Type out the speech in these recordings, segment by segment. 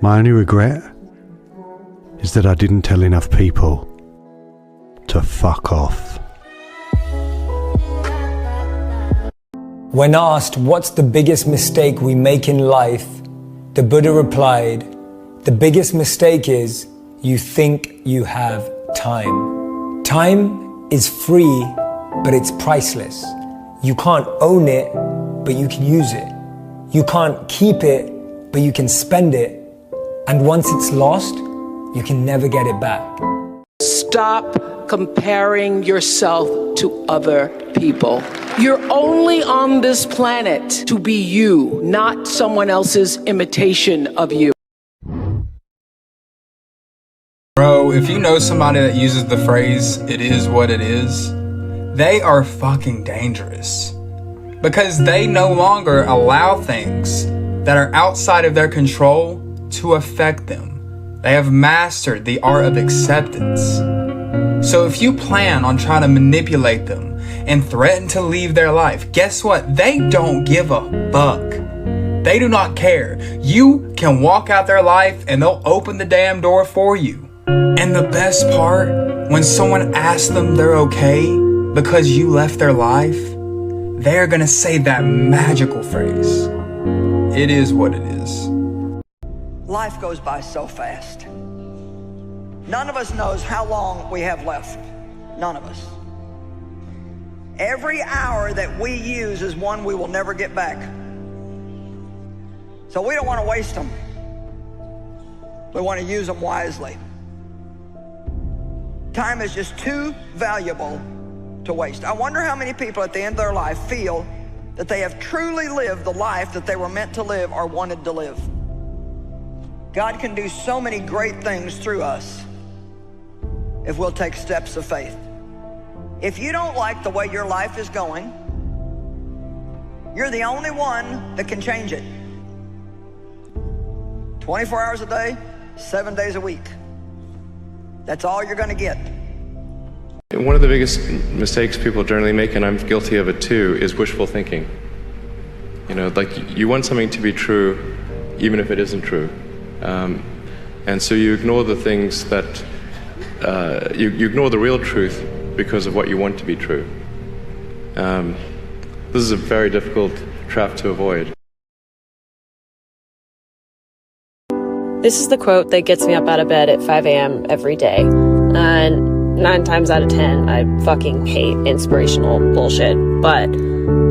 My only regret is that I didn't tell enough people to fuck off. When asked what's the biggest mistake we make in life, the Buddha replied, the biggest mistake is you think you have time. Time is free, but it's priceless. You can't own it, but you can use it. You can't keep it, but you can spend it. And once it's lost, you can never get it back. Stop comparing yourself to other people. You're only on this planet to be you, not someone else's imitation of you. Bro, if you know somebody that uses the phrase, "it is what it is," they are fucking dangerous. Because they no longer allow things that are outside of their control to affect them. They have mastered the art of acceptance. So if you plan on trying to manipulate them and threaten to leave their life, guess what? They don't give a fuck. They do not care. You can walk out their life and they'll open the damn door for you. And the best part, when someone asks them they're okay because you left their life, they're gonna say that magical phrase. It is what it is. Life goes by so fast. None of us knows how long we have left. None of us. Every hour that we use is one we will never get back. So we don't want to waste them. We want to use them wisely. Time is just too valuable to waste. I wonder how many people at the end of their life feel that they have truly lived the life that they were meant to live or wanted to live. God can do so many great things through us if we'll take steps of faith. If you don't like the way your life is going, you're the only one that can change it. 24 hours a day, 7 days a week. That's all you're gonna get. One of the biggest mistakes people generally make, and I'm guilty of it too, is wishful thinking. You know, like you want something to be true even if it isn't true. And so you ignore the things that, you ignore the real truth because of what you want to be true. This is a very difficult trap to avoid. This is the quote that gets me up out of bed at 5 a.m. every day. And 9 times out of 10, I fucking hate inspirational bullshit. But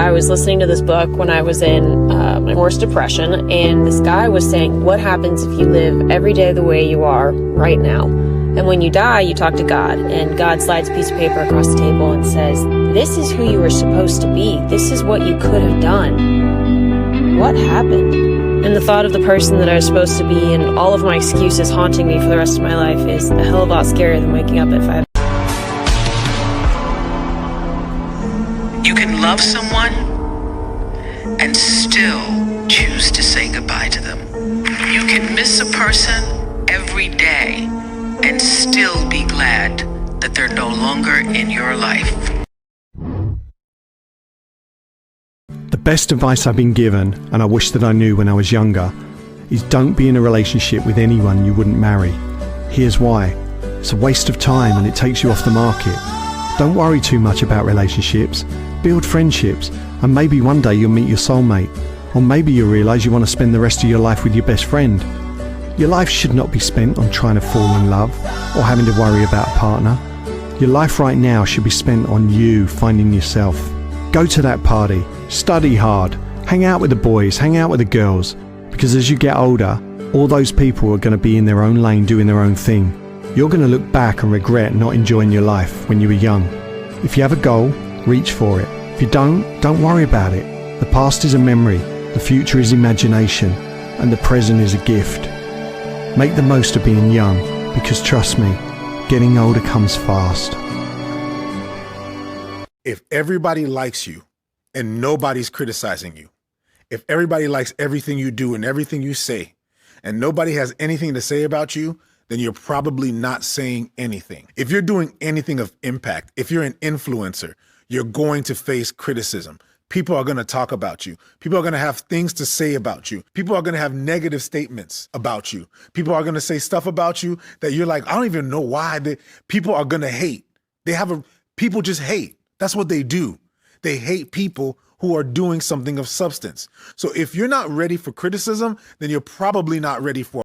I was listening to this book when I was in my worst depression, and this guy was saying, what happens if you live every day the way you are right now? And when you die, you talk to God, and God slides a piece of paper across the table and says, this is who you were supposed to be. This is what you could have done. What happened? And the thought of the person that I was supposed to be and all of my excuses haunting me for the rest of my life is a hell of a lot scarier than waking up at 5. You can love someone and still choose to say goodbye to them. You can miss a person every day and still be glad that they're no longer in your life. The best advice I've been given, and I wish that I knew when I was younger, is don't be in a relationship with anyone you wouldn't marry. Here's why. It's a waste of time and it takes you off the market. Don't worry too much about relationships. Build friendships, and maybe one day you'll meet your soulmate. Or maybe you'll realise you want to spend the rest of your life with your best friend. Your life should not be spent on trying to fall in love or having to worry about a partner. Your life right now should be spent on you finding yourself. Go to that party, study hard, hang out with the boys, hang out with the girls, because as you get older, all those people are going to be in their own lane doing their own thing. You're going to look back and regret not enjoying your life when you were young. If you have a goal, reach for it. If you don't worry about it. The past is a memory, the future is imagination, and the present is a gift. Make the most of being young, because trust me, getting older comes fast. If everybody likes you and nobody's criticizing you, if everybody likes everything you do and everything you say, and nobody has anything to say about you, then you're probably not saying anything. If you're doing anything of impact, if you're an influencer, you're going to face criticism. People are going to talk about you. People are going to have things to say about you. People are going to have negative statements about you. People are going to say stuff about you that you're like, I don't even know why. People are going to hate. People just hate. That's what they do. They hate people who are doing something of substance. So if you're not ready for criticism, then you're probably not ready for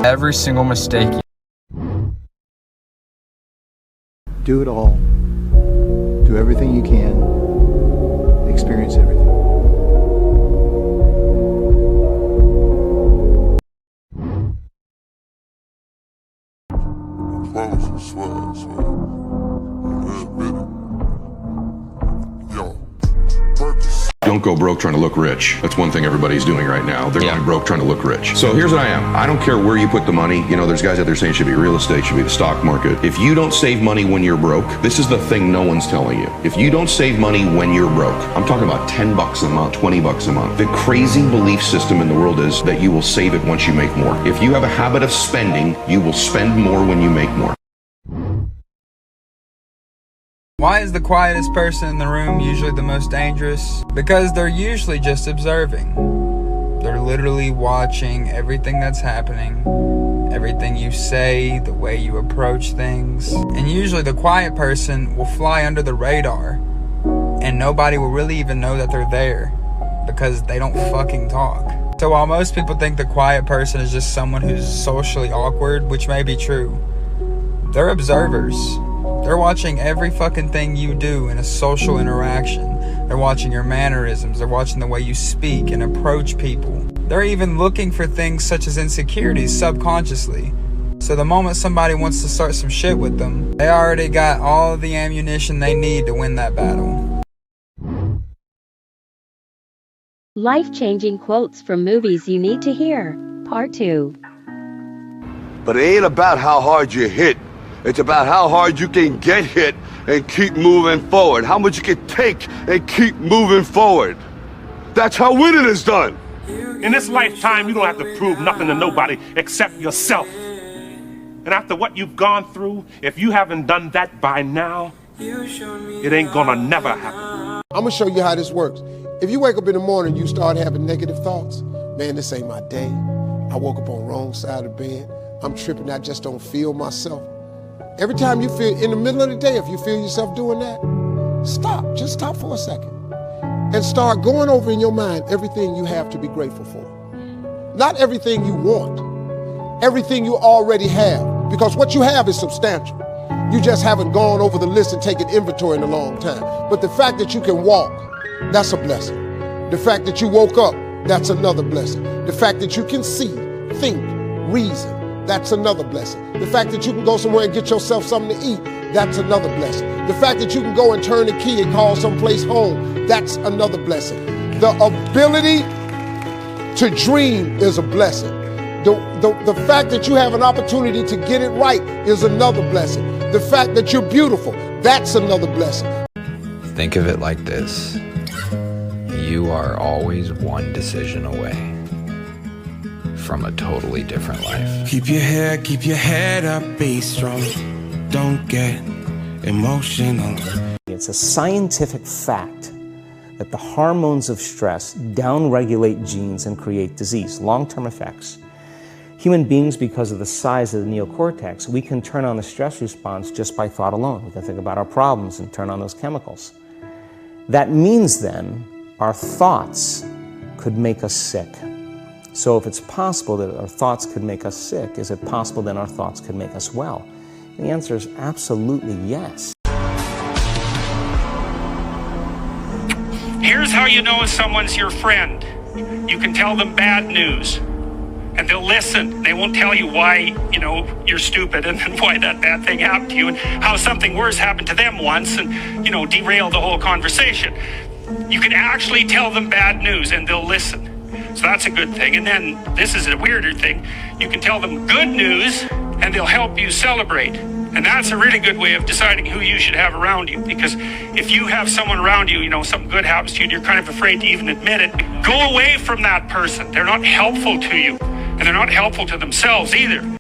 Every single mistake. Do it all. Do everything you can. Experience everything. I promise you, swear. Yo, purpose. Don't go broke trying to look rich. That's one thing everybody's doing right now. They're going broke trying to look rich. So here's what I am. I don't care where you put the money. You know, there's guys out there saying it should be real estate, should be the stock market. If you don't save money when you're broke, this is the thing no one's telling you. If you don't save money when you're broke, I'm talking about $10 a month, $20 a month. The crazy belief system in the world is that you will save it once you make more. If you have a habit of spending, you will spend more when you make more. Why is the quietest person in the room usually the most dangerous? Because they're usually just observing. They're literally watching everything that's happening, everything you say, the way you approach things. And usually the quiet person will fly under the radar and nobody will really even know that they're there because they don't fucking talk. So while most people think the quiet person is just someone who's socially awkward, which may be true, they're observers. They're watching every fucking thing you do in a social interaction. They're watching your mannerisms. They're watching the way you speak and approach people. They're even looking for things such as insecurities subconsciously. So the moment somebody wants to start some shit with them, they already got all the ammunition they need to win that battle. Life-changing quotes from movies you need to hear. Part 2. But it ain't about how hard you hit. It's about how hard you can get hit and keep moving forward. How much you can take and keep moving forward. That's how winning is done. In this lifetime, you don't have to prove nothing to nobody except yourself. And after what you've gone through, if you haven't done that by now, it ain't gonna never happen. I'm gonna show you how this works. If you wake up in the morning, you start having negative thoughts. Man, this ain't my day. I woke up on the wrong side of the bed. I'm tripping, I just don't feel myself. Every time you feel, in the middle of the day, if you feel yourself doing that, stop. Just stop for a second. And start going over in your mind everything you have to be grateful for. Not everything you want. Everything you already have. Because what you have is substantial. You just haven't gone over the list and taken inventory in a long time. But the fact that you can walk, that's a blessing. The fact that you woke up, that's another blessing. The fact that you can see, think, reason, that's another blessing. The fact that you can go somewhere and get yourself something to eat, that's another blessing. The fact that you can go and turn the key and call someplace home, that's another blessing. The ability to dream is a blessing. The fact that you have an opportunity to get it right is another blessing. The fact that you're beautiful, that's another blessing. Think of it like this. You are always one decision away from a totally different life. Keep your head up, be strong. Don't get emotional. It's a scientific fact that the hormones of stress downregulate genes and create disease, long-term effects. Human beings, because of the size of the neocortex, we can turn on the stress response just by thought alone. We can think about our problems and turn on those chemicals. That means then our thoughts could make us sick. So if it's possible that our thoughts could make us sick, is it possible then our thoughts could make us well? And the answer is absolutely yes. Here's how you know if someone's your friend. You can tell them bad news, and they'll listen. They won't tell you why, you're stupid and why that bad thing happened to you and how something worse happened to them once and, derail the whole conversation. You can actually tell them bad news and they'll listen. So that's a good thing. And then this is a weirder thing. You can tell them good news and they'll help you celebrate. And that's a really good way of deciding who you should have around you. Because if you have someone around you, something good happens to you and you're kind of afraid to even admit it, go away from that person. They're not helpful to you and they're not helpful to themselves either.